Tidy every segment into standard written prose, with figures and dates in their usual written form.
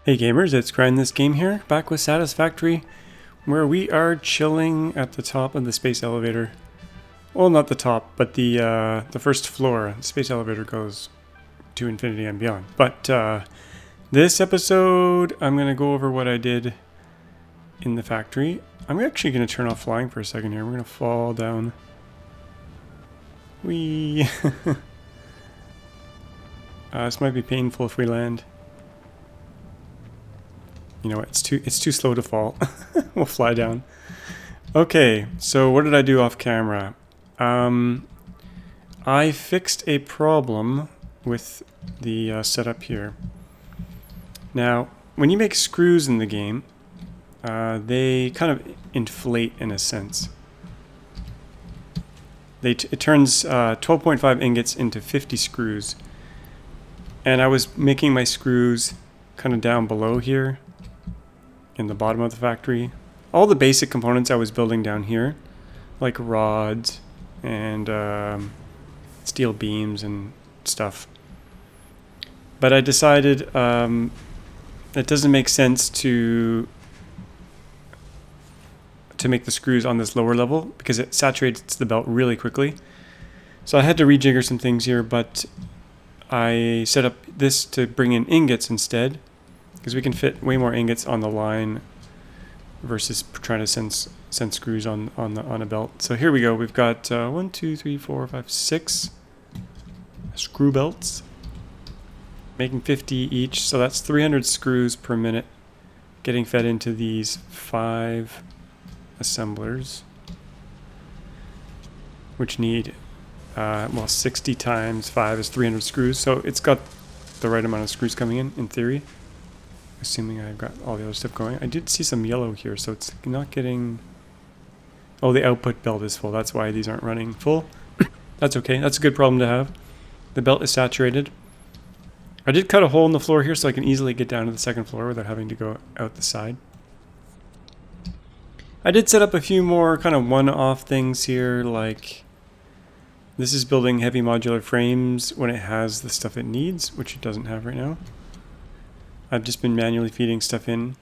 Hey gamers, it's grindthisgame here, back with Satisfactory, where we are chilling at the top of the space elevator. Well, not the top, but the first floor. The space elevator goes to infinity and beyond. But this episode, I'm going to go over what I did in the factory. I'm actually going to turn off flying for a second here. We're going to fall down. Whee! This might be painful if we land. You know what, it's too slow to fall. We'll fly down. Okay, so what did I do off camera? I fixed a problem with the setup here. Now, when you make screws in the game, they kind of inflate in a sense. It turns 12.5 ingots into 50 screws. And I was making my screws kind of down below here in the bottom of the factory. All the basic components I was building down here, like rods and steel beams and stuff. But I decided it doesn't make sense to make the screws on this lower level because it saturates the belt really quickly. So I had to rejigger some things here, but I set up this to bring in ingots instead, because we can fit way more ingots on the line versus trying to send screws on a belt. So here we go. We've got 1, 2, 3, 4, 5, 6 screw belts, making 50 each. So that's 300 screws per minute getting fed into these 5 assemblers, which need well, 60 times 5 is 300 screws, so it's got the right amount of screws coming in theory. Assuming I've got all the other stuff going. I did see some yellow here, so it's not getting... Oh, the output belt is full. That's why these aren't running full. That's okay. That's a good problem to have. The belt is saturated. I did cut a hole in the floor here so I can easily get down to the second floor without having to go out the side. I did set up a few more kind of one-off things here, like... This is building heavy modular frames when it has the stuff it needs, which it doesn't have right now. I've just been manually feeding stuff in.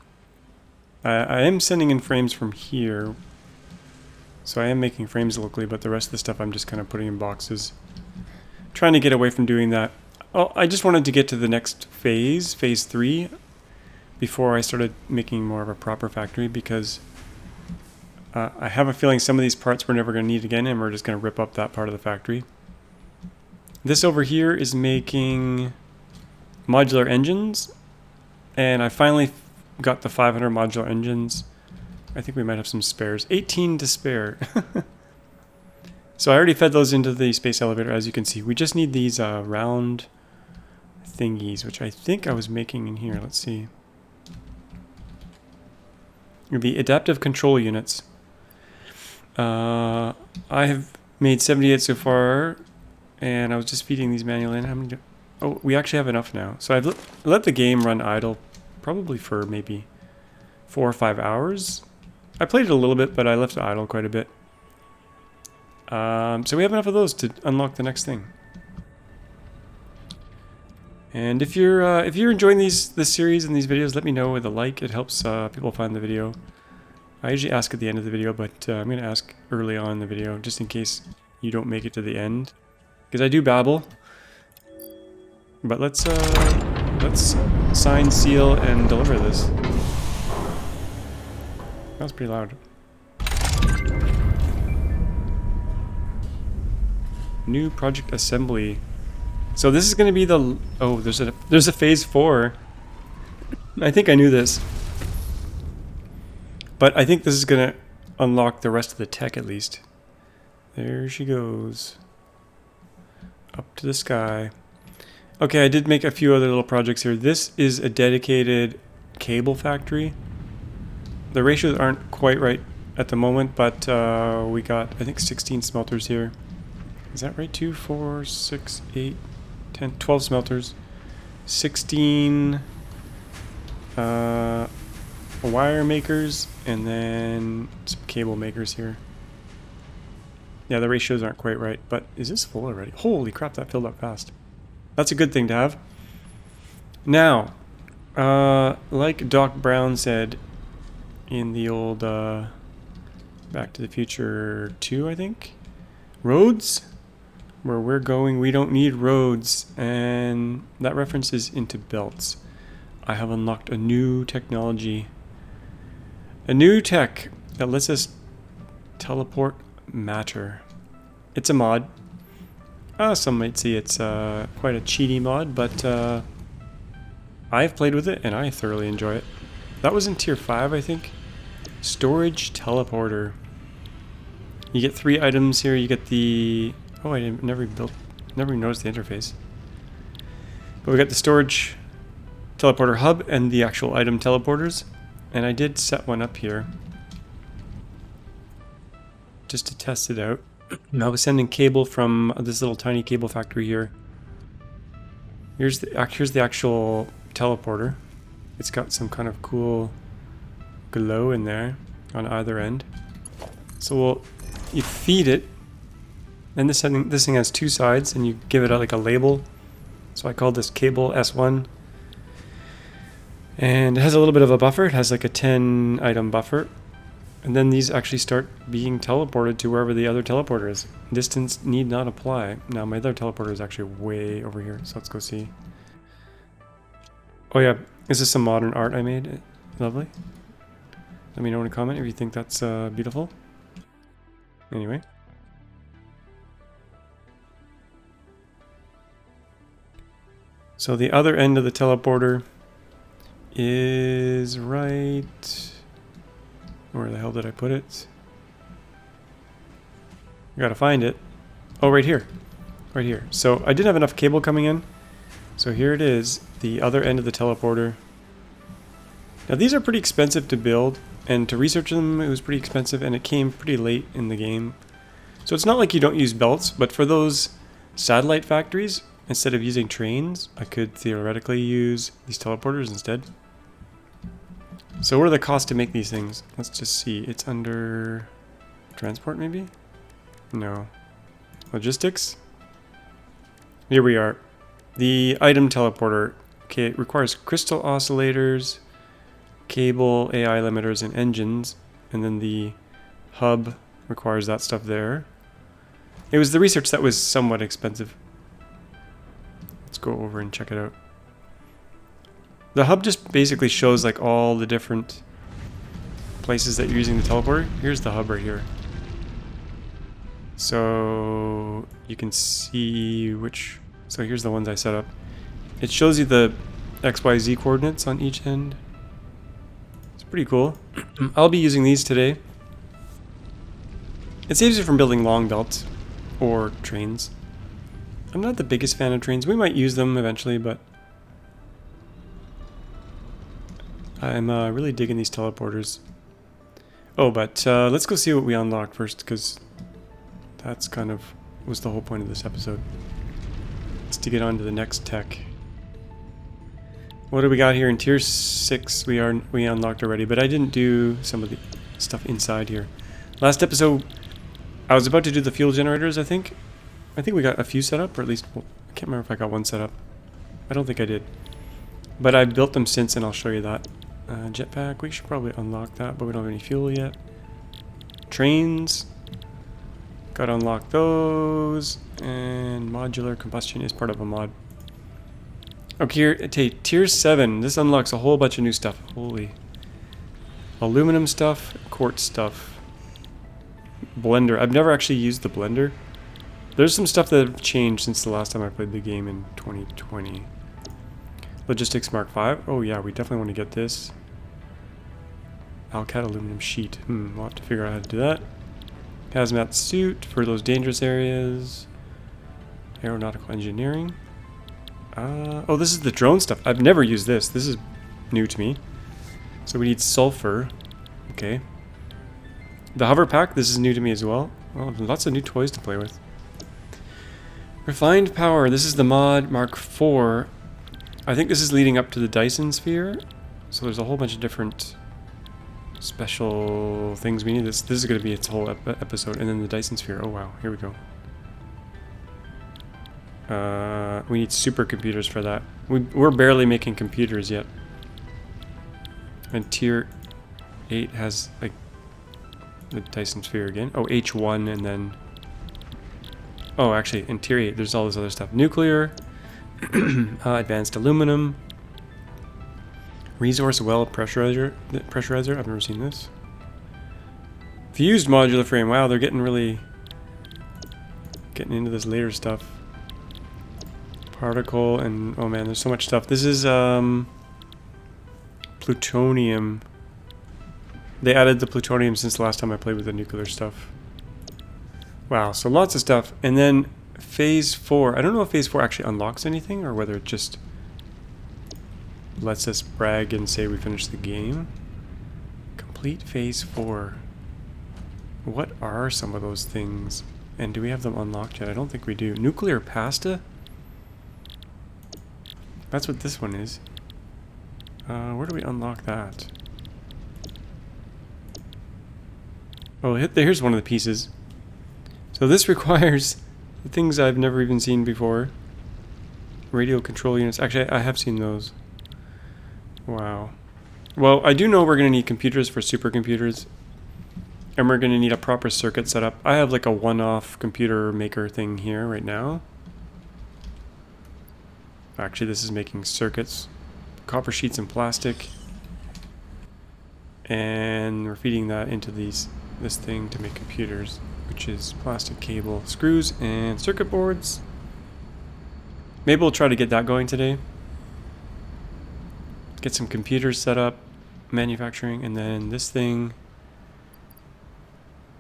I am sending in frames from here, so I am making frames locally, but the rest of the stuff I'm just kind of putting in boxes. Trying to get away from doing that. Oh, I just wanted to get to the next phase, phase 3, before I started making more of a proper factory, because I have a feeling some of these parts we're never going to need again, and we're just going to rip up that part of the factory. This over here is making modular engines, and I finally got the 500 modular engines. I think we might have some spares. 18 to spare. So I already fed those into the space elevator, as you can see. We just need these round thingies, which I think I was making in here. Let's see. The adaptive control units. I have made 78 so far, and I was just feeding these manually in. How many? Oh, we actually have enough now. So I've let the game run idle, probably for maybe 4 or 5 hours. I played it a little bit, but I left it idle quite a bit. So we have enough of those to unlock the next thing. And if you're enjoying this series and these videos, let me know with a like. It helps people find the video. I usually ask at the end of the video, but I'm going to ask early on in the video, just in case you don't make it to the end. Because I do babble. But let's sign, seal, and deliver this. That was pretty loud. New project assembly. So this is going to be the... Oh, there's a phase 4. I think I knew this. But I think this is going to unlock the rest of the tech at least. There she goes. Up to the sky. Okay, I did make a few other little projects here. This is a dedicated cable factory. The ratios aren't quite right at the moment, but we got, I think, 16 smelters here. Is that right? 2, 4, 6, 8, 10, 12 smelters. 16... wire makers, and then some cable makers here. Yeah, the ratios aren't quite right, but is this full already? Holy crap, that filled up fast. That's a good thing to have. Now, Like Doc Brown said in the old Back to the Future 2, I think. Roads? Where we're going, we don't need roads. And that reference is into belts. I have unlocked a new technology. A new tech that lets us teleport matter. It's a mod. Some might say it's quite a cheaty mod, but I've played with it and I thoroughly enjoy it. That was in tier 5, I think. Storage teleporter. You get 3 items here. You get the... Oh, I never noticed the interface. But we got the storage teleporter hub and the actual item teleporters. And I did set one up here just to test it out. I was sending cable from this little tiny cable factory here. Here's the actual teleporter. It's got some kind of cool glow in there on either end. So you feed it, and this thing has 2 sides, and you give it like a label. So I call this cable S1. And it has a little bit of a buffer. It has like a 10 item buffer. And then these actually start being teleported to wherever the other teleporter is. Distance need not apply. Now my other teleporter is actually way over here, so let's go see. Oh yeah, is this some modern art I made? Lovely. Let me know in a comment if you think that's beautiful. Anyway. So the other end of the teleporter is right... Where the hell did I put it? I gotta find it. Oh, right here. Right here. So I didn't have enough cable coming in. So here it is, the other end of the teleporter. Now these are pretty expensive to build, and to research them it was pretty expensive, and it came pretty late in the game. So it's not like you don't use belts, but for those satellite factories, instead of using trains, I could theoretically use these teleporters instead. So what are the costs to make these things? Let's just see. It's under transport maybe? No. Logistics? Here we are. The item teleporter. Okay, it requires crystal oscillators, cable, AI limiters, and engines. And then the hub requires that stuff there. It was the research that was somewhat expensive. Let's go over and check it out. The hub just basically shows like all the different places that you're using the teleporter. Here's the hub right here. So you can see which... So here's the ones I set up. It shows you the XYZ coordinates on each end. It's pretty cool. I'll be using these today. It saves you from building long belts or trains. I'm not the biggest fan of trains. We might use them eventually, but I'm really digging these teleporters. Oh, but let's go see what we unlocked first, because that's kind of was the whole point of this episode. It's to get on to the next tech. What do we got here in tier 6? We unlocked already, but I didn't do some of the stuff inside here. Last episode, I was about to do the fuel generators, I think. I think we got a few set up, or at least, well, I can't remember if I got one set up. I don't think I did. But I've built them since, and I'll show you that. Jetpack, we should probably unlock that, but we don't have any fuel yet. Trains, gotta unlock those, and modular combustion is part of a mod. Okay, tier 7, this unlocks a whole bunch of new stuff. Holy. Aluminum stuff, quartz stuff. Blender, I've never actually used the blender. There's some stuff that have changed since the last time I played the game in 2020. Logistics Mark 5. Oh yeah, we definitely want to get this. Alcat aluminum sheet. We'll have to figure out how to do that. Hazmat suit for those dangerous areas. Aeronautical engineering. Oh, this is the drone stuff. I've never used this. This is new to me. So we need sulfur. Okay. The hover pack. This is new to me as well. Well, lots of new toys to play with. Refined power. This is the mod Mark 4. I think this is leading up to the Dyson sphere. So there's a whole bunch of different special things we need. This is going to be its whole episode. And then the Dyson sphere. Oh wow, here we go. We need supercomputers for that. We're barely making computers yet. And tier 8 has like the Dyson sphere again. Oh, H1 and then... Oh, actually, in tier 8, there's all this other stuff. Nuclear, advanced aluminum, resource well pressurizer. I've never seen this. Fused modular frame. Wow, they're getting into this later stuff. Particle and oh man, there's so much stuff. This is plutonium. They added the plutonium since the last time I played with the nuclear stuff. Wow, so lots of stuff. And then phase 4. I don't know if phase 4 actually unlocks anything or whether it just lets us brag and say we finished the game. Complete phase 4. What are some of those things? And do we have them unlocked yet? I don't think we do. Nuclear pasta? That's what this one is. Where do we unlock that? Oh, here's one of the pieces. So this requires the things I've never even seen before. Radio control units. Actually, I have seen those. Wow. Well, I do know we're going to need computers for supercomputers. And we're going to need a proper circuit setup. I have like a one-off computer maker thing here right now. Actually, this is making circuits. Copper sheets and plastic. And we're feeding that into this thing to make computers, which is plastic cable, screws, and circuit boards. Maybe we'll try to get that going today. Get some computers set up, manufacturing, and then this thing,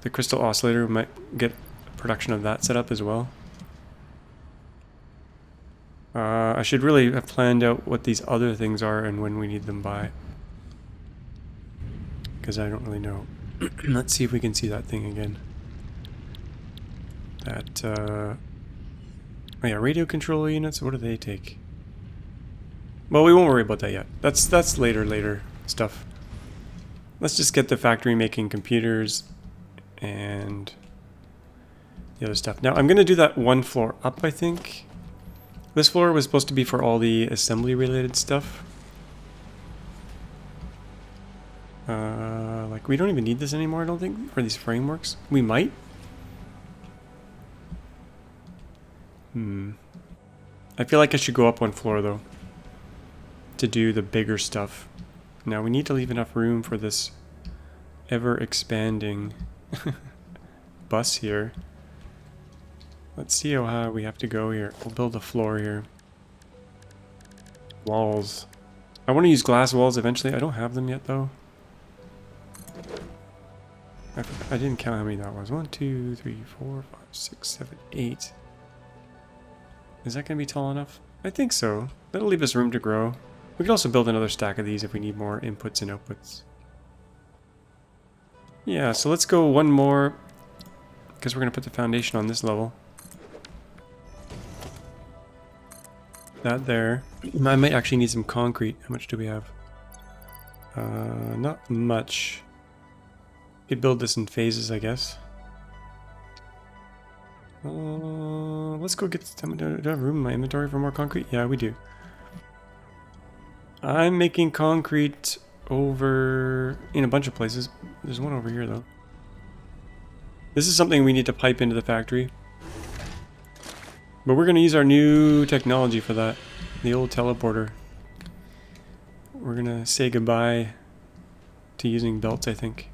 the crystal oscillator, we might get production of that set up as well. I should really have planned out what these other things are and when we need them by, because I don't really know. Let's see if we can see that thing again. That, oh yeah, radio control units, what do they take? Well, we won't worry about that yet. That's later stuff. Let's just get the factory making computers and the other stuff. Now, I'm going to do that one floor up, I think. This floor was supposed to be for all the assembly-related stuff. Like, we don't even need this anymore, I don't think, for these frameworks. We might. I feel like I should go up one floor, though, to do the bigger stuff. Now, we need to leave enough room for this ever-expanding bus here. Let's see how high we have to go here. We'll build a floor here. Walls. I want to use glass walls eventually. I don't have them yet, though. I didn't count how many that was. 1, 2, 3, 4, 5, 6, 7, 8. Is that going to be tall enough? I think so. That'll leave us room to grow. We can also build another stack of these if we need more inputs and outputs. Yeah, so let's go one more, because we're going to put the foundation on this level. That there. I might actually need some concrete. How much do we have? Not much. We could build this in phases, I guess. Let's go get some. Do I have room in my inventory for more concrete? Yeah, we do. I'm making concrete over in a bunch of places. There's one over here, though. This is something we need to pipe into the factory. But we're going to use our new technology for that. The old teleporter. We're going to say goodbye to using belts, I think.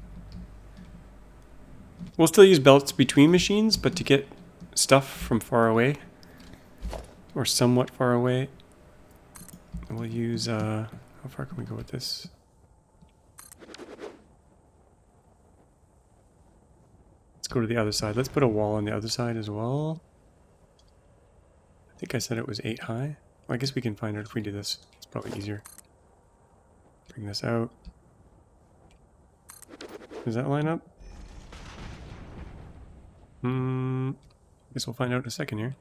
We'll still use belts between machines, but to get stuff from far away, or somewhat far away, we'll use, how far can we go with this? Let's go to the other side. Let's put a wall on the other side as well. I think I said it was 8 high. Well, I guess we can find out if we do this. It's probably easier. Bring this out. Does that line up? Guess we'll find out in a second here.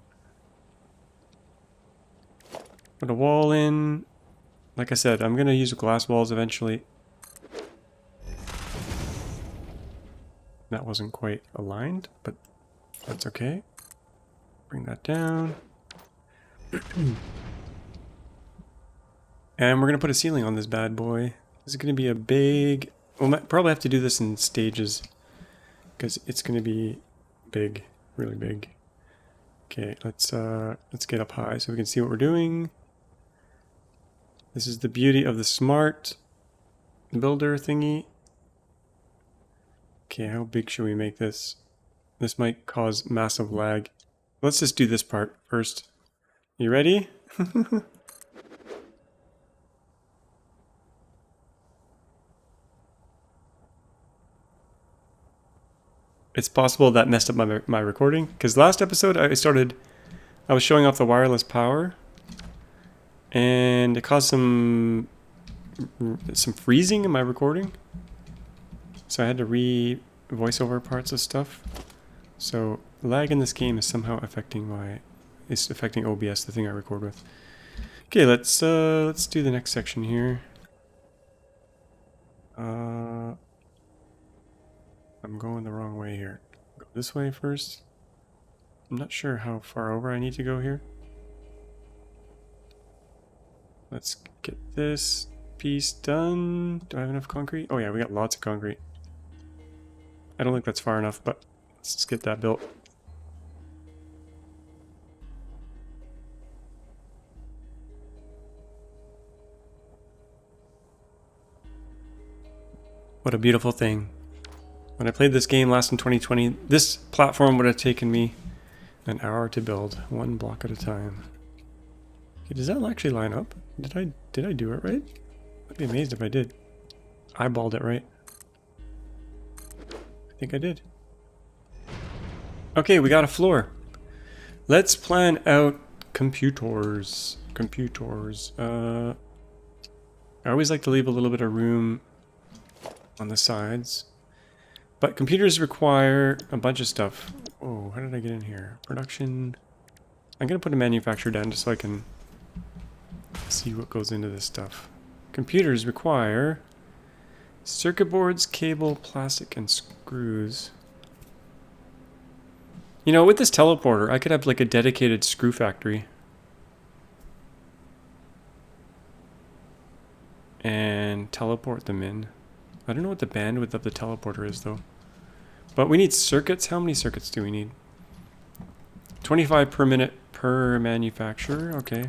Put a wall in. Like I said, I'm going to use glass walls eventually. That wasn't quite aligned, but that's okay. Bring that down. And we're going to put a ceiling on this bad boy. This is going to be a big... We'll probably have to do this in stages because it's going to be big, really big. Okay, let's get up high so we can see what we're doing. This is the beauty of the smart builder thingy. Okay, how big should we make this? This might cause massive lag. Let's just do this part first. You ready? It's possible that messed up my recording, because last episode I was showing off the wireless power, and it caused some freezing in my recording. So I had to voice over parts of stuff. So lag in this game is somehow affecting OBS, the thing I record with. Okay, let's do the next section here. I'm going the wrong way here. Go this way first. I'm not sure how far over I need to go here. Let's get this piece done. Do I have enough concrete? Oh yeah, we got lots of concrete. I don't think that's far enough, but let's just get that built. What a beautiful thing. When I played this game last in 2020, this platform would have taken me an hour to build, one block at a time. Okay, does that actually line up? Did I do it right? I'd be amazed if I did. Eyeballed it right. I think I did. Okay, we got a floor. Let's plan out computers. I always like to leave a little bit of room on the sides. But computers require a bunch of stuff. Oh, how did I get in here? Production. I'm going to put a manufacturer down just so I can see what goes into this stuff. Computers require circuit boards, cable, plastic, and screws. You know, with this teleporter, I could have like a dedicated screw factory. And teleport them in. I don't know what the bandwidth of the teleporter is though. But we need circuits. How many circuits do we need? 25 per minute per manufacturer. Okay.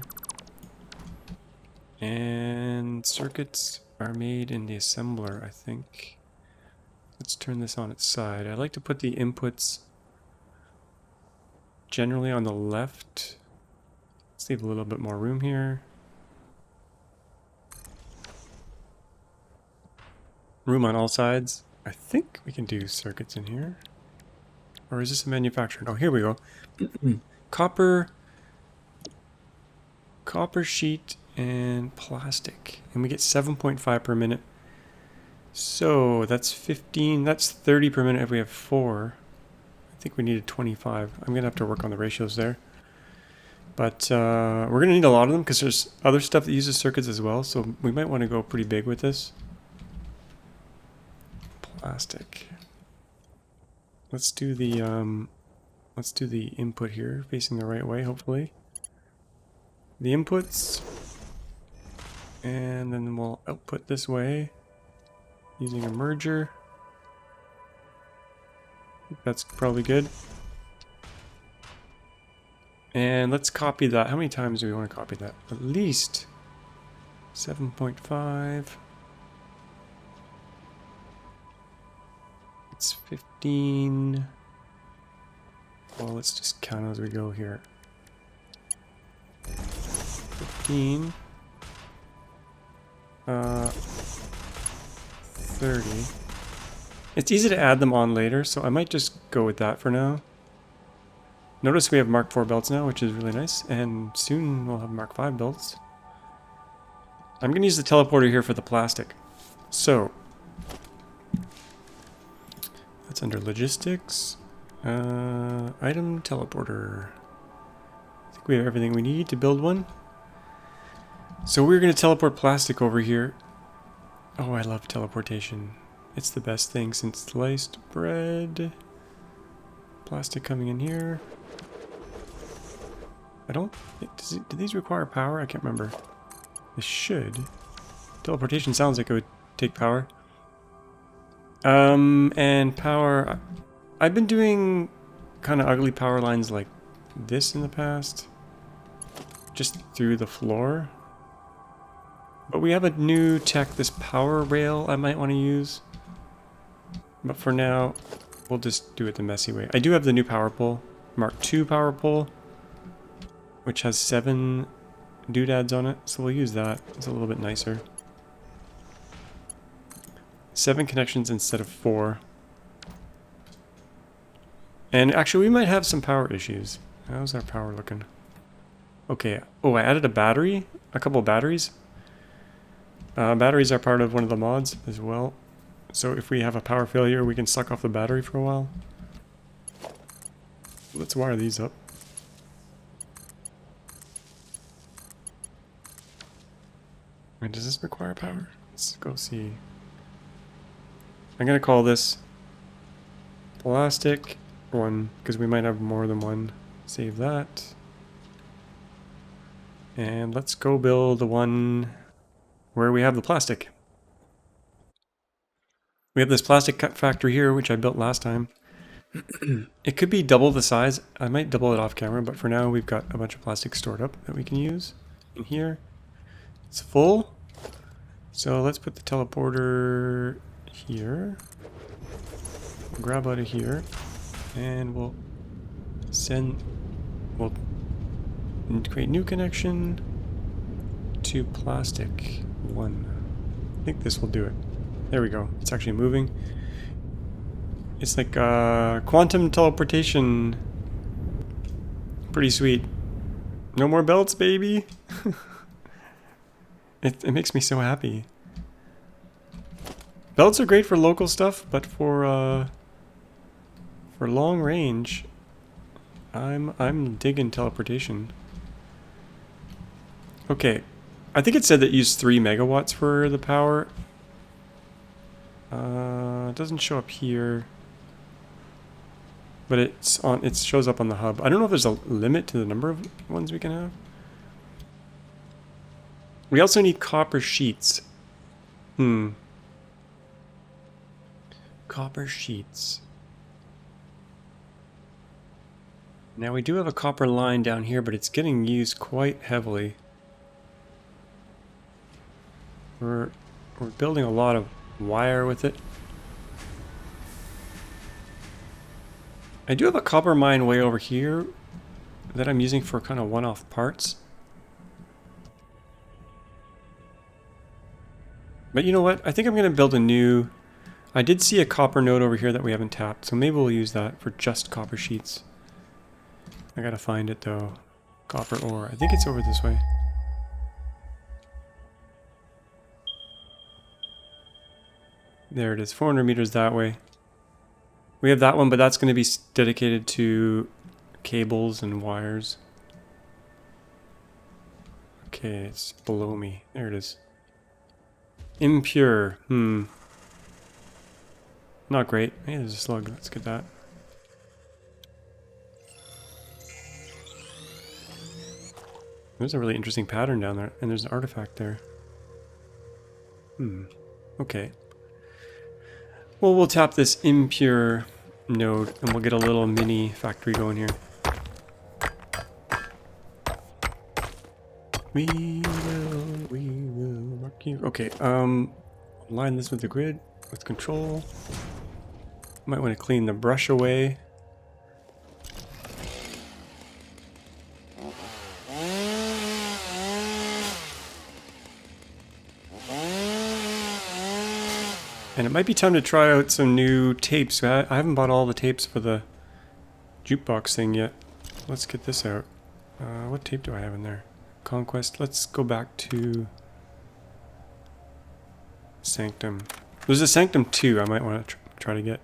And circuits are made in the assembler, I think. Let's turn this on its side. I like to put the inputs generally on the left. Let's leave a little bit more room here. Room on all sides. I think we can do circuits in here. Or is this a manufacturer? Oh, here we go. Copper sheet and plastic. And we get 7.5 per minute. So that's 15. That's 30 per minute if we have 4. I think we needed 25. I'm going to have to work on the ratios there. But we're going to need a lot of them because there's other stuff that uses circuits as well. So we might want to go pretty big with this. Plastic. Let's do the input here, facing the right way, hopefully. The inputs, and then we'll output this way using a merger. That's probably good. And let's copy that. How many times do we want to copy that? At least 7.5. It's 15. Well, let's just count as we go here. 15. 30. It's easy to add them on later, so I might just go with that for now. Notice we have Mark 4 belts now, which is really nice, and soon we'll have Mark 5 belts. I'm going to use the teleporter here for the plastic. So, that's under logistics. Item teleporter. I think we have everything we need to build one. So we're going to teleport plastic over here. Oh, I love teleportation. It's the best thing since sliced bread. Plastic coming in here. Do these require power? I can't remember. They should. Teleportation sounds like it would take power. And power, I've been doing kind of ugly power lines like this in the past, just through the floor. But we have a new tech, this power rail I might want to use. But for now, we'll just do it the messy way. I do have the new power pole, Mark II power pole, which has 7 doodads on it, so we'll use that. It's a little bit nicer. 7 connections instead of 4. And actually, we might have some power issues. How's our power looking? Okay. Oh, I added a battery, a couple of batteries. Batteries are part of one of the mods as well. So if we have a power failure, we can suck off the battery for a while. Let's wire these up. Wait, does this require power? Let's go see. I'm gonna call this plastic 1, because we might have more than one. Save that. And let's go build the one where we have the plastic. We have this plastic cut factory here, which I built last time. It could be double the size. I might double it off camera, but for now we've got a bunch of plastic stored up that we can use in here. It's full. So let's put the teleporter here. Grab out of here. And we'll create new connection to plastic 1. I think this will do it. There we go. It's actually moving. It's like quantum teleportation. Pretty sweet. No more belts, baby. It makes me so happy. Belts are great for local stuff, but for long range, I'm digging teleportation. Okay, I think it said that it used 3 megawatts for the power. It doesn't show up here, but it's on. It shows up on the hub. I don't know if there's a limit to the number of ones we can have. We also need copper sheets. Copper sheets. Now we do have a copper line down here, but it's getting used quite heavily. We're building a lot of wire with it. I do have a copper mine way over here that I'm using for kind of one-off parts. But you know what? I think I'm going to build a new... I did see a copper node over here that we haven't tapped, so maybe we'll use that for just copper sheets. I gotta find it though. Copper ore. I think it's over this way. There it is, 400 meters that way. We have that one, but that's going to be dedicated to cables and wires. Okay, it's below me. There it is. Impure. Not great. Hey, there's a slug. Let's get that. There's a really interesting pattern down there, and there's an artifact there. Okay. Well, we'll tap this impure node, and we'll get a little mini factory going here. We will mark you. Okay, line this with the grid, with control. Might want to clean the brush away. And it might be time to try out some new tapes. I haven't bought all the tapes for the jukebox thing yet. Let's get this out. What tape do I have in there? Conquest. Let's go back to Sanctum. There's a Sanctum 2 I might want to try to get.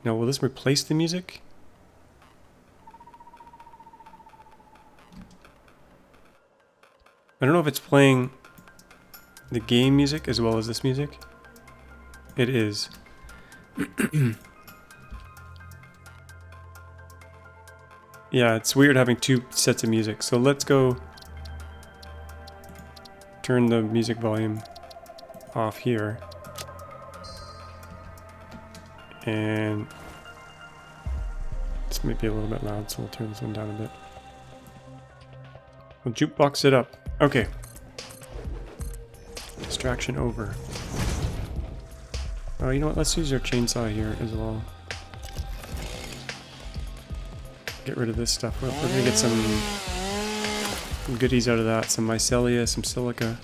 Now, will this replace the music? I don't know if it's playing the game music as well as this music. It is. Yeah, it's weird having 2 sets of music. So let's go turn the music volume off here. And this might be a little bit loud, so we'll turn this one down a bit. We'll jukebox it up. Okay. Distraction over. Oh, you know what? Let's use our chainsaw here as well. Get rid of this stuff. We're gonna get some goodies out of that. Some mycelia, some silica.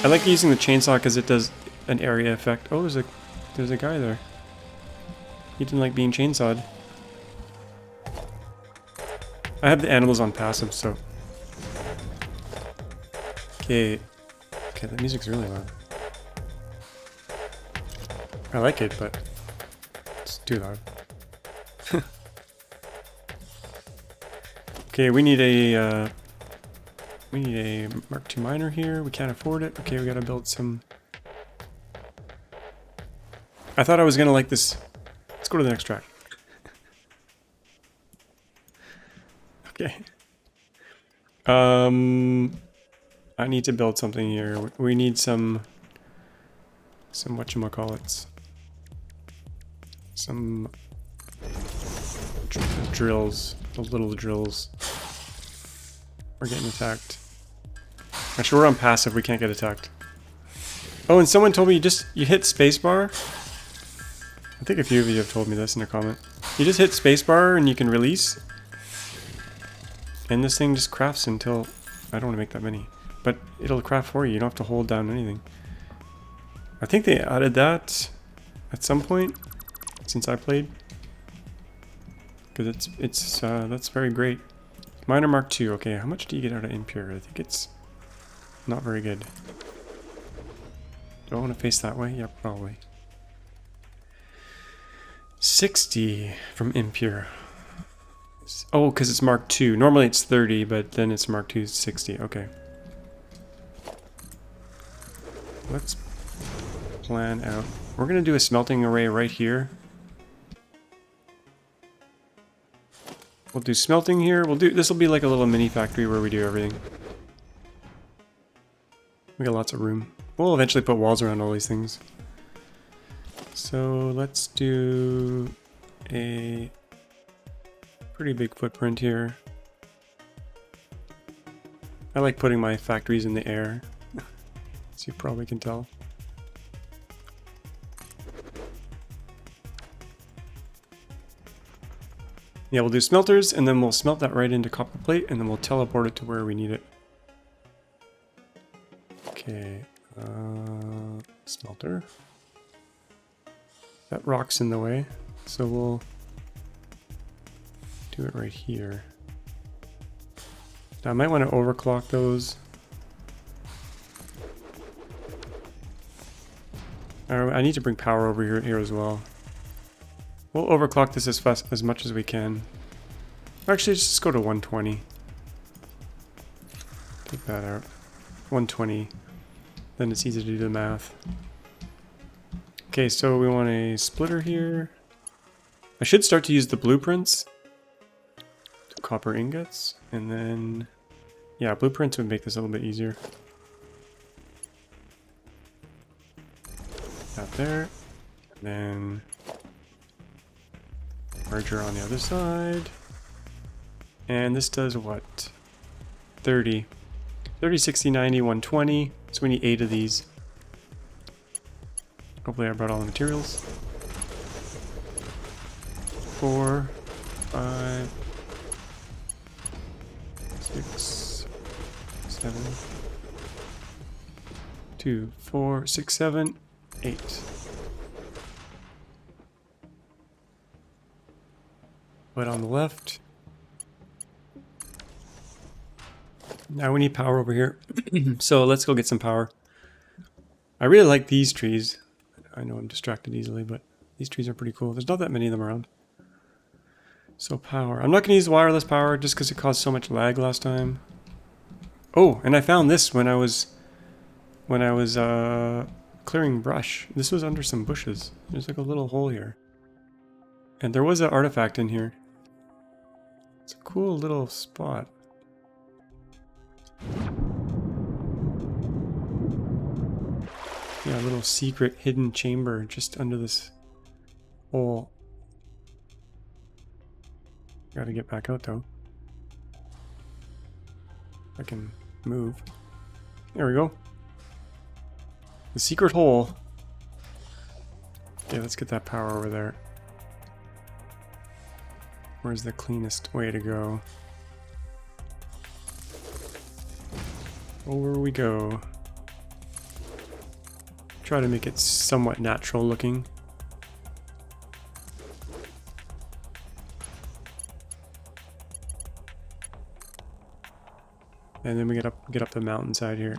I like using the chainsaw because it does an area effect. Oh, there's a guy there. He didn't like being chainsawed. I have the animals on passive, so. Okay, the music's really loud. I like it, but it's too loud. Okay, we need a Mark II miner here. We can't afford it. Okay, we gotta build some. I thought I was gonna like this. Let's go to the next track. Okay. I need to build something here. We need some whatchamacallits. Some drills. The little drills. We're getting attacked. Actually, we're on passive. We can't get attacked. Oh, and someone told me you hit spacebar. I think a few of you have told me this in a comment. You just hit spacebar and you can release. And this thing just crafts until... I don't want to make that many. But it'll craft for you. You don't have to hold down anything. I think they added that at some point since I played. Because that's very great. Miner Mark II. Okay, how much do you get out of impure? I think it's not very good. Do I want to face that way? Yeah, probably. 60 from impure. Oh, because it's Mark II. Normally it's 30, but then it's Mark II 60. Okay. Let's plan out. We're going to do a smelting array right here. We'll do smelting here. This will be like a little mini factory where we do everything. We got lots of room. We'll eventually put walls around all these things. So let's do a pretty big footprint here. I like putting my factories in the air, as you probably can tell. Yeah, we'll do smelters, and then we'll smelt that right into copper plate, and then we'll teleport it to where we need it. Okay, smelter. That rock's in the way, so we'll do it right here. Now I might want to overclock those. I need to bring power over here as well. We'll overclock this as much as we can. Actually, just go to 120. Take that out. 120. Then it's easy to do the math. Okay, so we want a splitter here. I should start to use the blueprints. Copper ingots. And then... yeah, blueprints would make this a little bit easier. That there. And then... merger on the other side. And this does what? 30. 30, 60, 90, 120. So we need 8 of these. Hopefully I brought all the materials. 4, 5, 6, 7, 2, 4, 6, 7, 8. But on the left. Now we need power over here. So let's go get some power. I really like these trees. I know I'm distracted easily, but these trees are pretty cool. There's not that many of them around. So power. I'm not going to use wireless power just because it caused so much lag last time. Oh, and I found this when I was clearing brush. This was under some bushes. There's like a little hole here. And there was an artifact in here. It's a cool little spot. Yeah, a little secret hidden chamber just under this hole. Gotta get back out though. I can move. There we go. The secret hole. Okay, let's get that power over there. Where's the cleanest way to go? Over we go. Try to make it somewhat natural looking. And then we get up the mountainside here.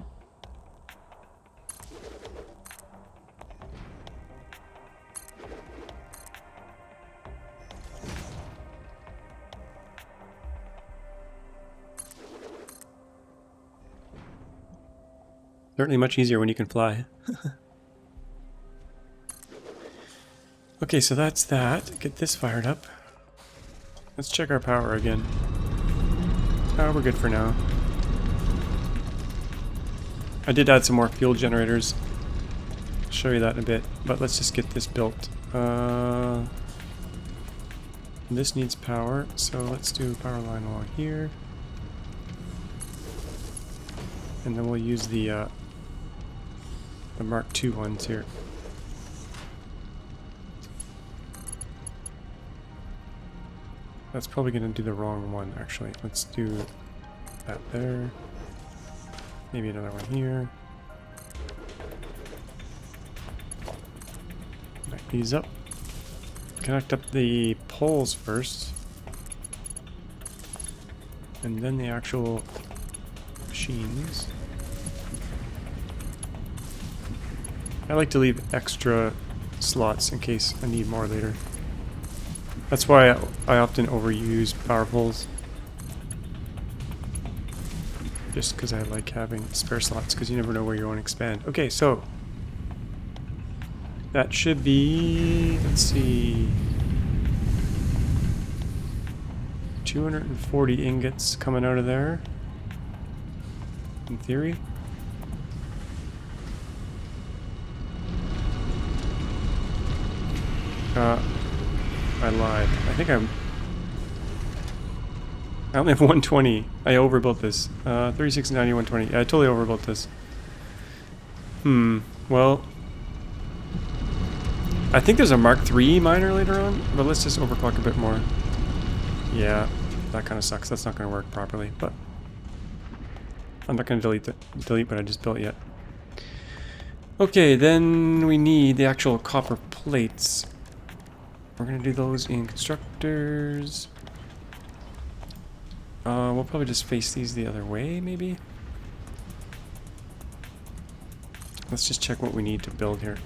Certainly much easier when you can fly. Okay, so that's that. Get this fired up. Let's check our power again. Oh, we're good for now. I did add some more fuel generators. I'll show you that in a bit, but let's just get this built. This needs power, so let's do a power line along here. And then we'll use the Mark II ones here. That's probably going to do the wrong one, actually. Let's do that there. Maybe another one here. Connect these up. Connect up the poles first. And then the actual machines. I like to leave extra slots in case I need more later. That's why I often overuse power poles. Just because I like having spare slots, because you never know where you want to expand. Okay, so that should be, let's see, 240 ingots coming out of there, in theory. I lied. I think I only have 120. I overbuilt this. 3690, 120. Yeah, I totally overbuilt this. Well, I think there's a Mark III miner later on, but let's just overclock a bit more. Yeah, that kind of sucks. That's not going to work properly, but I'm not going to delete what I just built yet. Okay, then we need the actual copper plates. We're going to do those in constructors. We'll probably just face these the other way, maybe? Let's just check what we need to build here.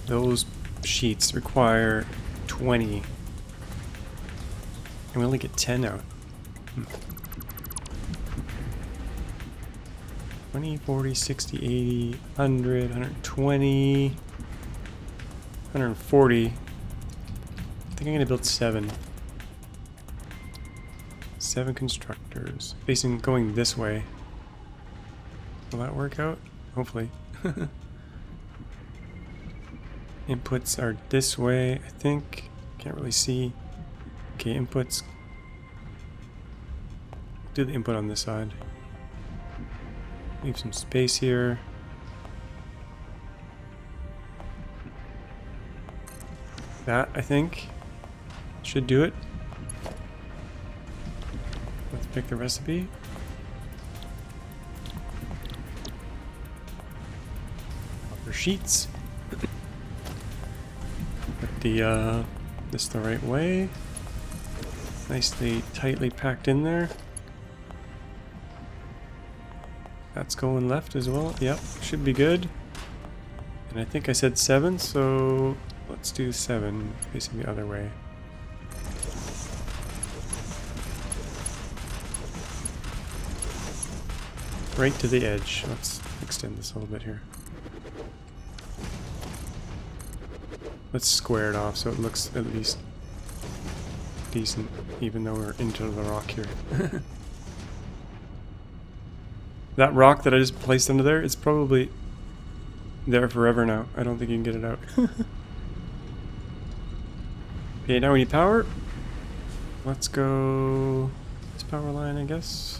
Those sheets require 20. And we only get 10 out. 20, 40, 60, 80, 100, 120, 140. I think I'm going to build 7. 7 constructors. Facing, going this way. Will that work out? Hopefully. Inputs are this way, I think. Can't really see. Okay, inputs. Do the input on this side. Leave some space here. That, I think, should do it. Let's pick the recipe. Other sheets. Put the this the right way. Nicely, tightly packed in there. That's going left as well. Yep, should be good. And I think I said 7, so let's do 7 facing the other way. Right to the edge. Let's extend this a little bit here. Let's square it off so it looks at least decent, even though we're into the rock here. That rock that I just placed under there is probably there forever now. I don't think you can get it out. Okay, now we need power. Let's go this power line, I guess.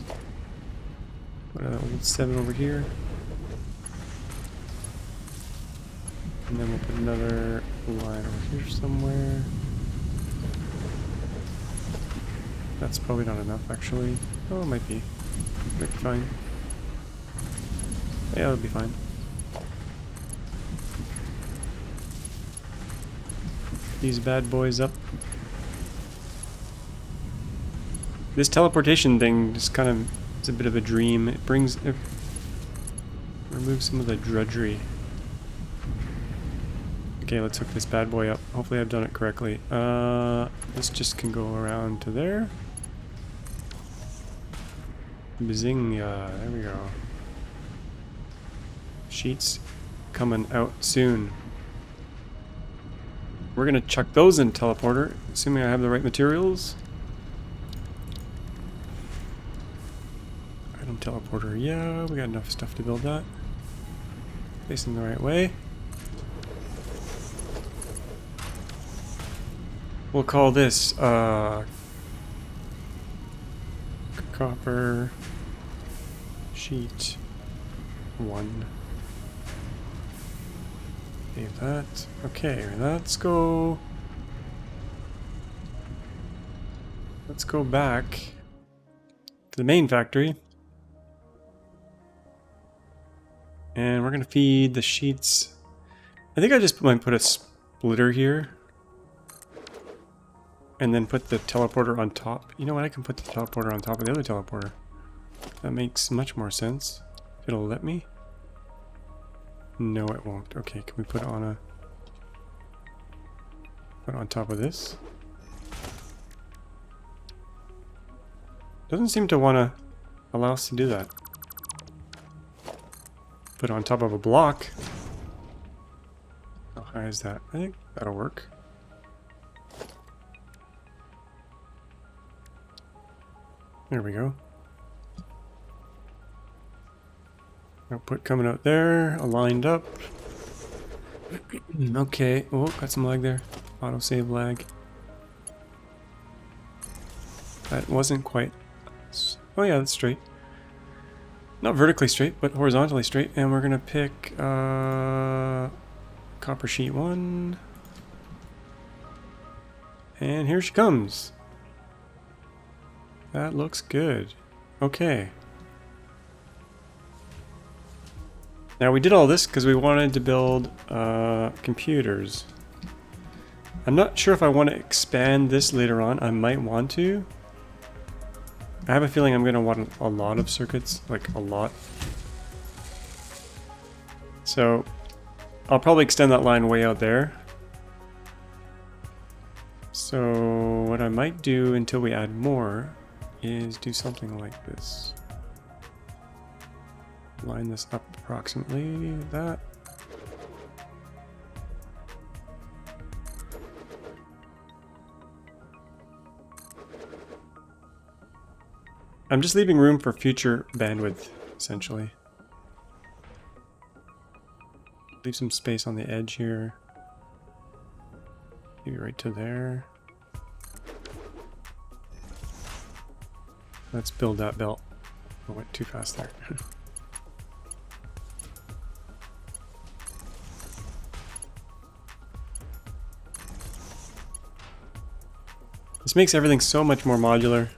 Put an old 7 over here. And then we'll put another line over here somewhere. That's probably not enough, actually. Oh, it might be. Might be fine. Yeah, it'll be fine. These bad boys up. This teleportation thing just kind of is a bit of a dream. It removes some of the drudgery. Okay, let's hook this bad boy up. Hopefully I've done it correctly. This just can go around to there. Bazinga, there we go. Sheets coming out soon. We're gonna chuck those in teleporter, assuming I have the right materials. Item teleporter, yeah, we got enough stuff to build that. Facing the right way. We'll call this copper sheet 1. Save that. Okay, let's go. Let's go back to the main factory. And we're gonna feed the sheets. I think I just might put a splitter here. And then put the teleporter on top. You know what? I can put the teleporter on top of the other teleporter. That makes much more sense. It'll let me. No, it won't. Okay, can we put it on top of this? Doesn't seem to want to allow us to do that. Put it on top of a block. How high is that? I think that'll work. There we go. Output coming out there, aligned up. Okay, oh, got some lag there. Autosave lag. That wasn't quite... Oh yeah, that's straight. Not vertically straight, but horizontally straight. And we're gonna pick copper sheet 1. And here she comes. That looks good. Okay. Now we did all this because we wanted to build computers. I'm not sure if I want to expand this later on. I might want to. I have a feeling I'm going to want a lot of circuits, like a lot. So I'll probably extend that line way out there. So what I might do until we add more is do something like this. Line this up approximately that. I'm just leaving room for future bandwidth, essentially. Leave some space on the edge here. Maybe right to there. Let's build that belt. I went too fast there. This makes everything so much more modular.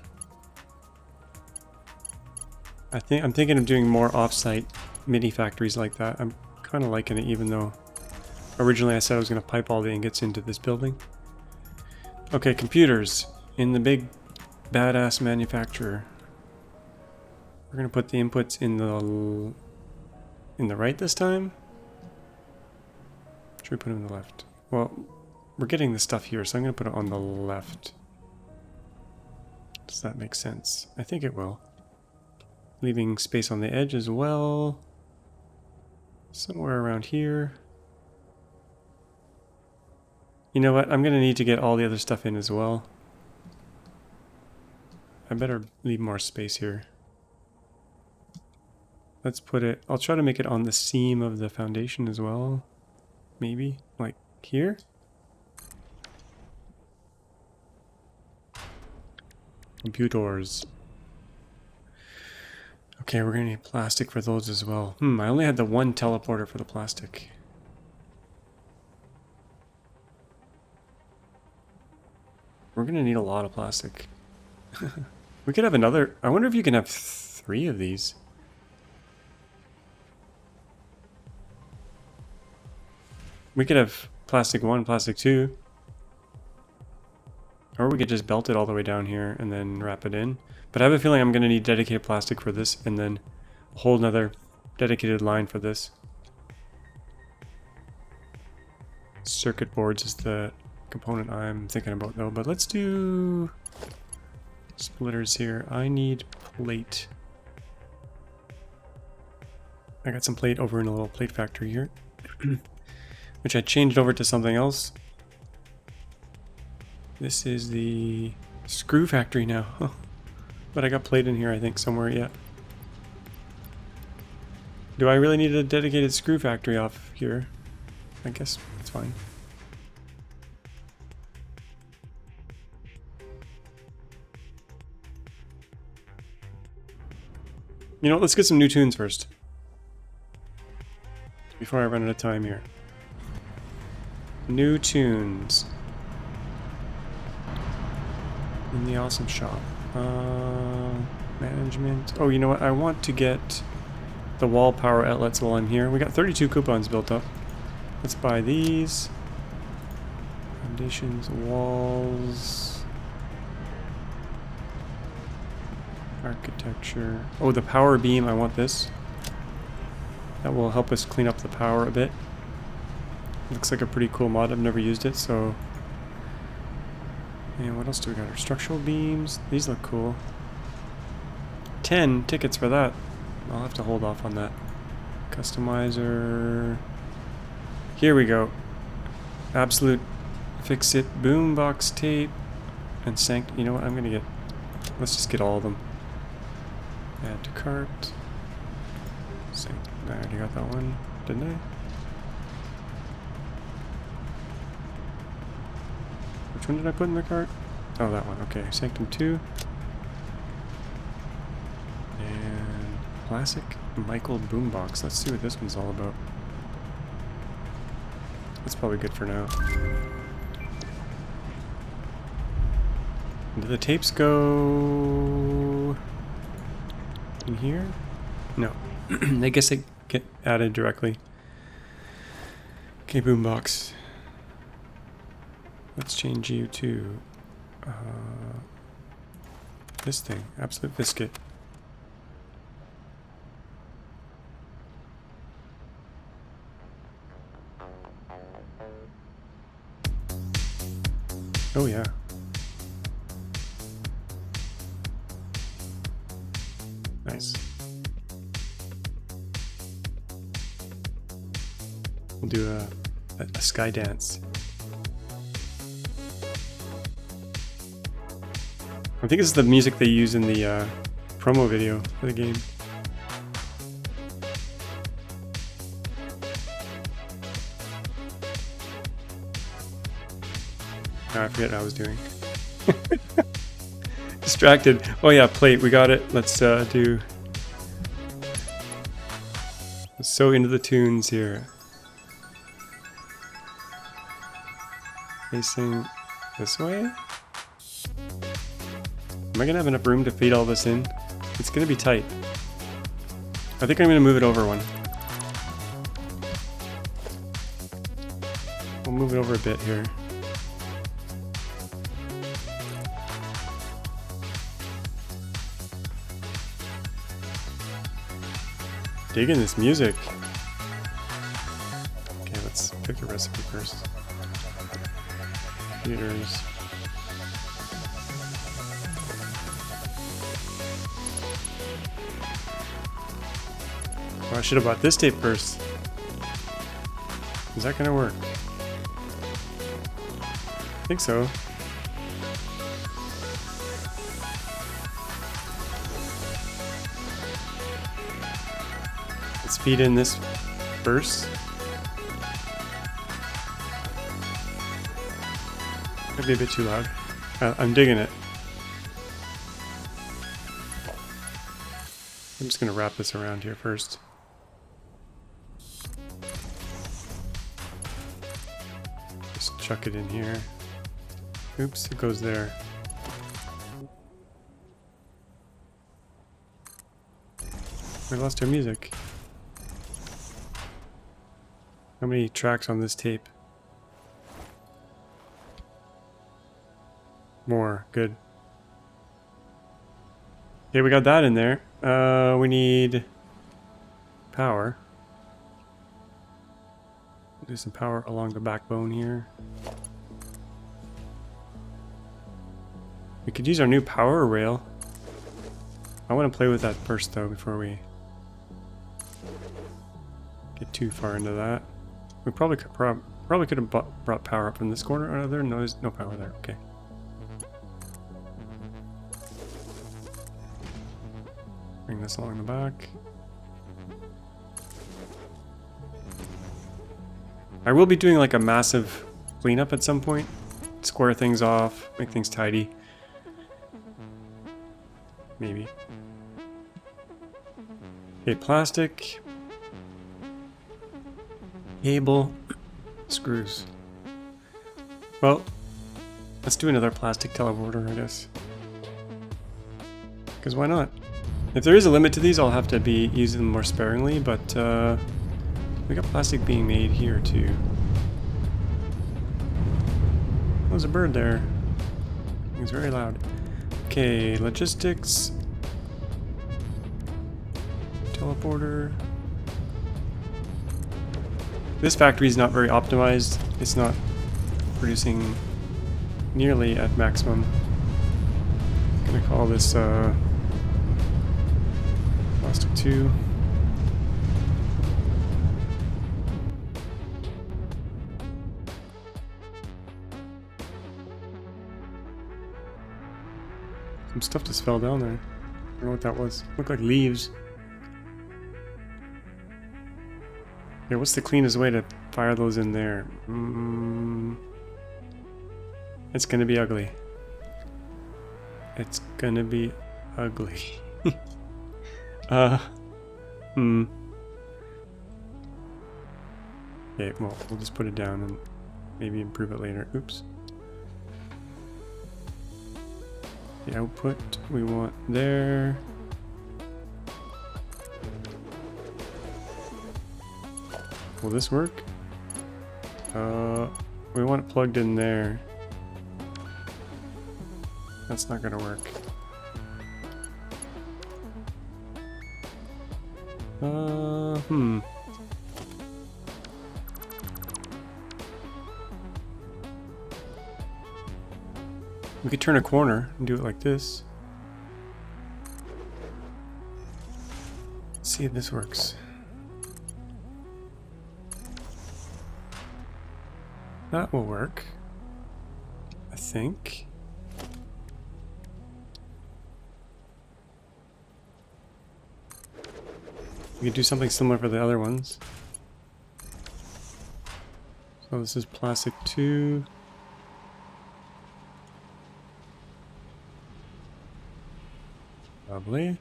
I'm thinking of doing more off-site mini factories like that. I'm kind of liking it, even though originally I said I was going to pipe all the ingots into this building. Okay, computers in the big badass manufacturer. We're going to put the inputs in the right this time. Should we put them in the left? Well, we're getting the stuff here, so I'm going to put it on the left. Does that make sense? I think it will. Leaving space on the edge as well. Somewhere around here. You know what? I'm going to need to get all the other stuff in as well. I better leave more space here. let's put it, I'll try to make it on the seam of the foundation as well. Maybe, like here. Computers. Okay, we're gonna need plastic for those as well. I only had the one teleporter for the plastic. We're gonna need a lot of plastic. We could have another, I wonder if you can have 3 of these. We could have plastic 1, plastic 2. Or we could just belt it all the way down here and then wrap it in. But I have a feeling I'm going to need dedicated plastic for this and then a whole nother dedicated line for this. Circuit boards is the component I'm thinking about though. But let's do splitters here. I need plate. I got some plate over in a little plate factory here. Which I changed over to something else. This is the screw factory now. But I got plate in here, I think, somewhere yet. Do I really need a dedicated screw factory off here? I guess it's fine. You know what, let's get some new tunes first. Before I run out of time here. New tunes. In the awesome shop. Management. Oh, you know what? I want to get the wall power outlets while I'm here. We got 32 coupons built up. Let's buy these. Foundations, walls. Architecture. Oh, the power beam. I want this. That will help us clean up the power a bit. Looks like a pretty cool mod. I've never used it, so... And what else do we got? Our structural beams. These look cool. 10 tickets for that. I'll have to hold off on that. Customizer. Here we go. Absolute FICSIT boombox tape. And you know what? I'm gonna get... Let's just get all of them. Add to cart. I already got that one, didn't I? Which one did I put in the cart? Oh, that one. Okay, Sanctum 2. And classic Michael boombox. Let's see what this one's all about. That's probably good for now. Do the tapes go in here? No. I guess they get added directly. Okay, boombox. Let's change you to this thing, Absolute Biscuit. Oh yeah. Nice. We'll do a sky dance. I think this is the music they use in the promo video for the game. Oh, I forget what I was doing. Distracted. Oh yeah, plate. We got it. Let's do... So into the tunes here. Facing this way? Am I gonna have enough room to feed all this in? It's gonna be tight. I think I'm gonna move it over one. We'll move it over a bit here. Digging this music. Okay, let's pick a recipe first. Computers. Oh, I should have bought this tape first. Is that gonna work? I think so. Let's feed in this first. Might be a bit too loud. I'm digging it. I'm just going to wrap this around here first. Just chuck it in here. Oops, it goes there. We lost our music. How many tracks on this tape? More. Good. Okay, we got that in there. We need power. Do some power along the backbone here. We could use our new power rail. I want to play with that first though before we get too far into that. We probably could have brought power up from this corner. Oh, no, there's no power there. Okay. Bring this along the back. I will be doing like a massive cleanup at some point. Square things off, make things tidy. Maybe. Okay, plastic. Cable. Screws. Well, let's do another plastic teleporter, I guess. Because why not? If there is a limit to these, I'll have to be using them more sparingly, but we got plastic being made here too. There's a bird there. He's very loud. Okay, logistics. Teleporter. This factory is not very optimized. It's not producing nearly at maximum. I'm gonna call this plastic 2. Some stuff just fell down there. I don't know what that was. Looked like leaves. Yeah, what's the cleanest way to fire those in there? It's gonna be ugly. It's gonna be ugly. Okay, well, we'll just put it down and maybe improve it later. Oops. The output we want there. Will this work? We want it plugged in there. That's not gonna work. We could turn a corner and do it like this. Let's see if this works. That will work, I think. We could do something similar for the other ones. So this is plastic 2. Lovely.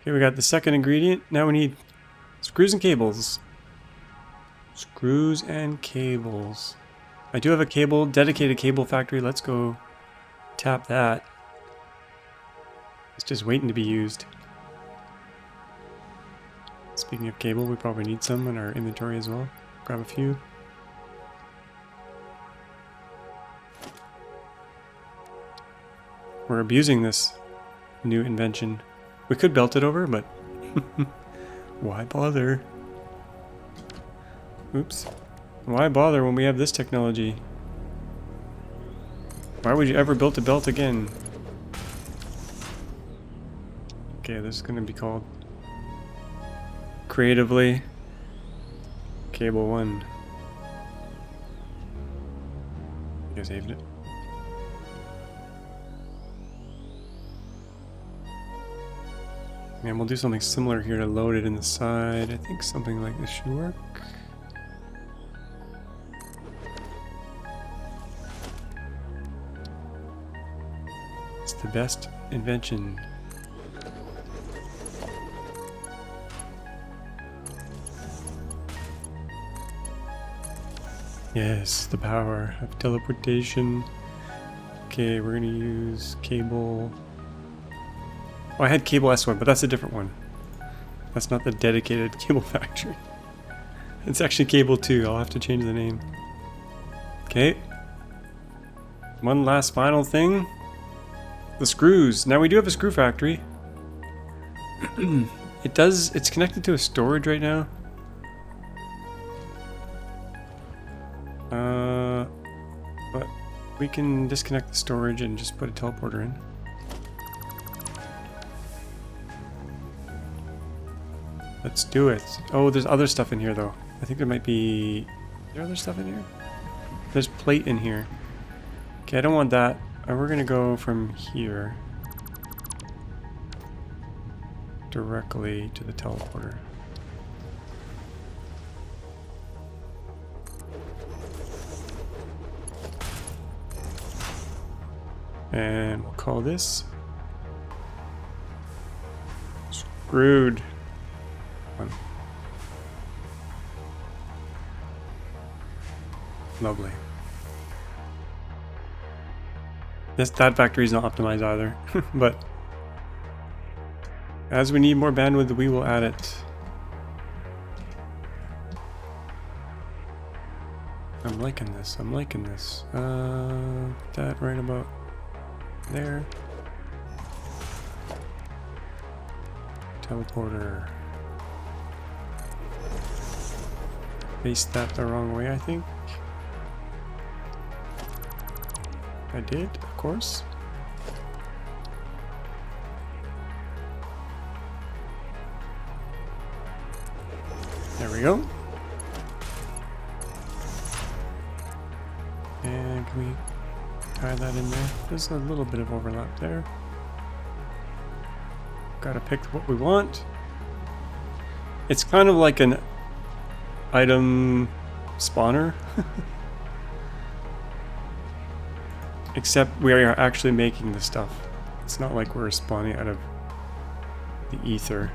Okay, we got the second ingredient. Now we need screws and cables. Screws and cables. I do have a dedicated cable factory. Let's go tap that. It's just waiting to be used. Speaking of cable, we probably need some in our inventory as well. Grab a few. We're abusing this new invention. We could belt it over, but why bother? Oops. Why bother when we have this technology? Why would you ever build a belt again? Okay, this is going to be called creatively Cable 1. You saved it. And we'll do something similar here to load it in the side. I think something like this should work. It's the best invention. Yes, the power of teleportation. Okay, we're gonna use cable. Oh, I had cable S1, but that's a different one. That's not the dedicated cable factory. It's actually cable 2. I'll have to change the name. Okay. One last final thing. The screws. Now we do have a screw factory. It's connected to a storage right now. But we can disconnect the storage and just put a teleporter in. Let's do it. Oh, there's other stuff in here though. I think there might be... Is there other stuff in here? There's plate in here. Okay, I don't want that. We're gonna go from here directly to the teleporter. And we'll call this Screwed. One. Lovely. That factory is not optimized either, but as we need more bandwidth, we will add it. I'm liking this. I'm liking this. Put that right about there. Teleporter. Faced that the wrong way, I think. I did, of course. There we go. And can we tie that in there? There's a little bit of overlap there. Gotta pick what we want. It's kind of like an item spawner. Except we are actually making the stuff. It's not like we're spawning out of the ether.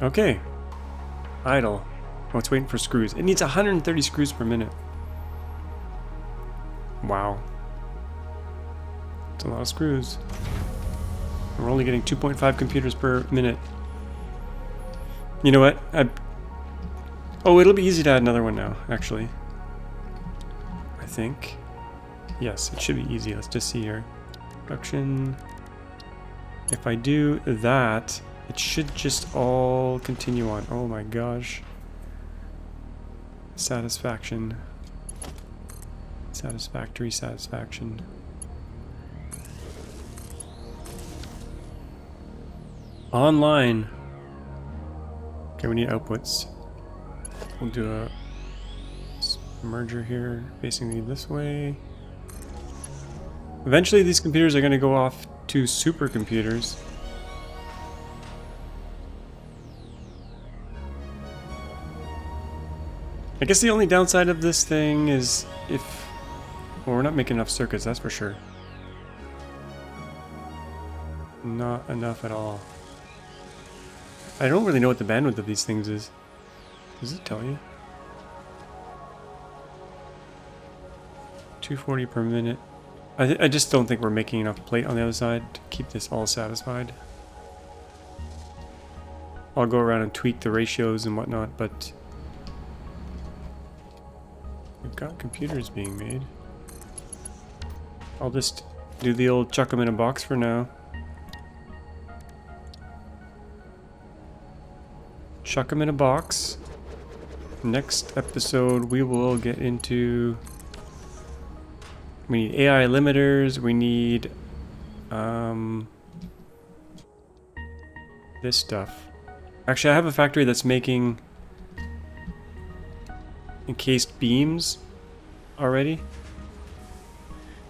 Okay. Idle. Oh, it's waiting for screws. It needs 130 screws per minute. Wow. It's a lot of screws. We're only getting 2.5 computers per minute. You know what? Oh, it'll be easy to add another one now, actually. I think. Yes, it should be easy. Let's just see here. Production. If I do that, it should just all continue on. Oh my gosh. Satisfaction. Satisfactory satisfaction. Online. Okay, we need outputs. We'll do a merger here, facing this way. Eventually these computers are going to go off to supercomputers. I guess the only downside of this thing is if... Well, we're not making enough circuits, that's for sure. Not enough at all. I don't really know what the bandwidth of these things is. Does it tell you? 240 per minute. I just don't think we're making enough plate on the other side to keep this all satisfied. I'll go around and tweak the ratios and whatnot, but we've got computers being made. I'll just do the old chuck them in a box for now. Chuck them in a box. Next episode we will get into... We need AI limiters, we need this stuff. Actually, I have a factory that's making encased beams already.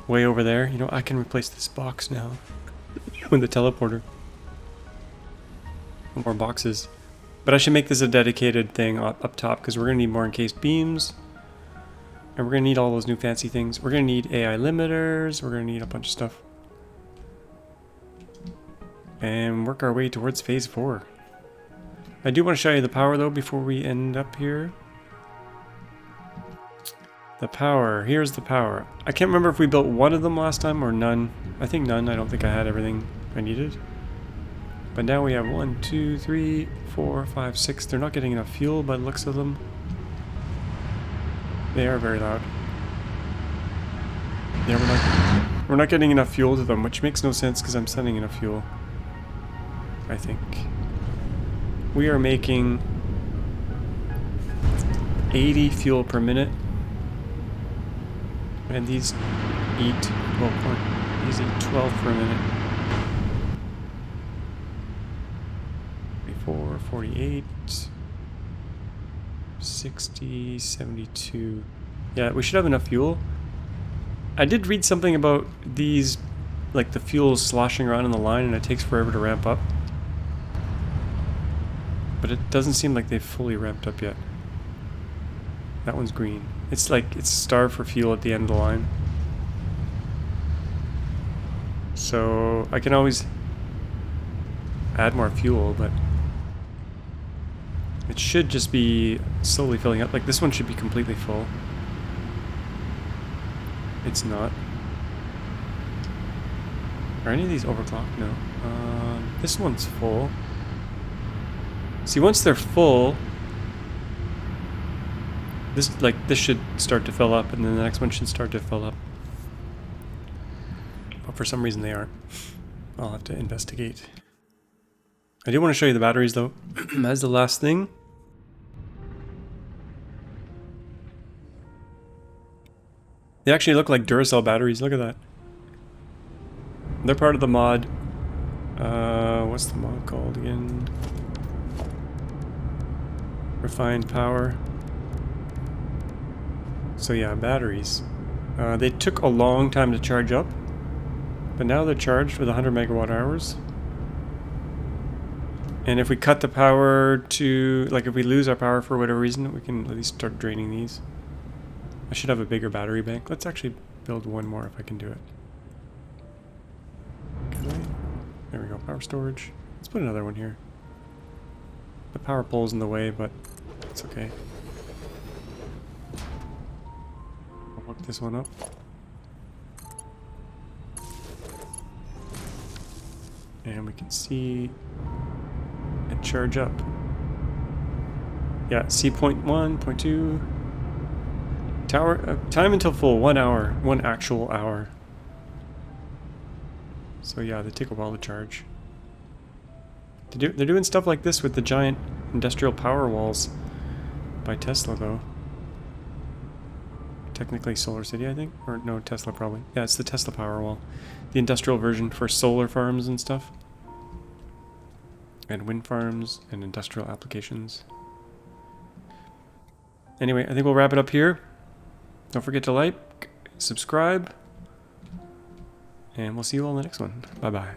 Way over there. You know, I can replace this box now with the teleporter. More boxes. But I should make this a dedicated thing up top because we're going to need more encased beams. And we're going to need all those new fancy things. We're going to need AI limiters. We're going to need a bunch of stuff. And work our way towards phase 4. I do want to show you the power though before we end up here. The power. Here's the power. I can't remember if we built one of them last time or none. I think none. I don't think I had everything I needed. But now we have 1, 2, 3, 4, 5, 6. They're not getting enough fuel by the looks of them. They are very loud. Yeah, we're not getting enough fuel to them, which makes no sense because I'm sending enough fuel. I think. We are making 80 fuel per minute. And these eat, well, these eat 12 per minute. 44, 48, 60, 72. Yeah, we should have enough fuel. I did read something about these, like the fuels sloshing around in the line and it takes forever to ramp up. But it doesn't seem like they've fully ramped up yet. That one's green. It's like it's starved for fuel at the end of the line. So I can always add more fuel, but it should just be slowly filling up. Like this one should be completely full. It's not. Are any of these overclocked? No. This one's full. See, once they're full, this should start to fill up, and then the next one should start to fill up. But for some reason they aren't. I'll have to investigate. I do want to show you the batteries though. As the last thing. They actually look like Duracell batteries. Look at that. They're part of the mod. What's the mod called again? Refined power. So yeah, batteries. They took a long time to charge up, but now they're charged with 100 megawatt hours. And if we cut the power to, like if we lose our power for whatever reason, we can at least start draining these. I should have a bigger battery bank. Let's actually build one more if I can do it. Okay. There we go, power storage. Let's put another one here. The power pole's in the way, but it's okay. I'll hook this one up. And we can see it charge up. Yeah, see point 1, point 2. Tower time until full, 1 hour, 1 actual hour. So yeah, they take a while to charge. They're doing stuff like this with the giant industrial power walls by Tesla though. Technically Solar City, I think? Or no, Tesla probably. Yeah, it's the Tesla power wall. The industrial version for solar farms and stuff. And wind farms and industrial applications. Anyway, I think we'll wrap it up here. Don't forget to like, subscribe, and we'll see you all in the next one. Bye-bye.